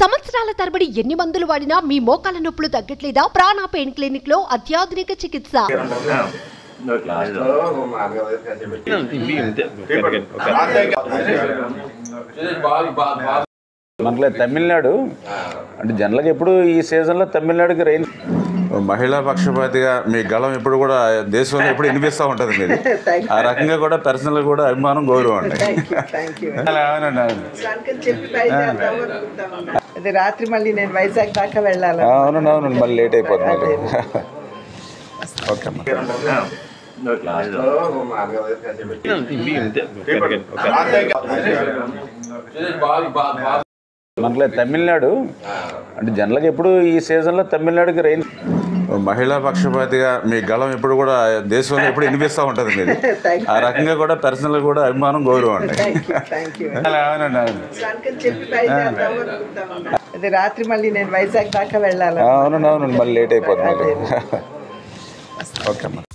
సంవత్సరాల తరబడి ఎన్ని మందులు వాడినా మీ మోకాల నొప్పులు తగ్గట్లేదా? ప్రాణ పెయిన్ క్లినిక్ లో అత్యాధునిక చికిత్స. మనకి తమిళనాడు అంటే జనరల్గా ఎప్పుడు ఈ సీజన్లో తమిళనాడుకి రైన్ మహిళా పక్షపాతిగా మీ గళం ఎప్పుడు కూడా దేశంలో ఎప్పుడు వినిపిస్తూ ఉంటుంది మీరు ఆ రకంగా కూడా పర్సనల్ కూడా అభిమానం గౌరవం అండి. అది రాత్రి మళ్ళీ నేను వైజాగ్ దాకా వెళ్ళాలి. అవునండి అవునండి మళ్ళీ లేట్ అయిపోతుంది. ఓకే మనకి తమిళనాడు అంటే జనరల్గా ఎప్పుడు ఈ సీజన్లో తమిళనాడుకి రైన్ మహిళా పక్షపాతిగా మీ గళం ఎప్పుడు కూడా దేశంలో ఎప్పుడు వినిపిస్తూ ఉంటుంది మీరు ఆ రకంగా కూడా పర్సనల్ కూడా అభిమానం గౌరవం అండి. అది రాత్రి మళ్ళీ నేను వైజాగ్ దాకా వెళ్ళాలి. అవునండి అవునండి మళ్ళీ లేట్ అయిపోతుంది. ఓకే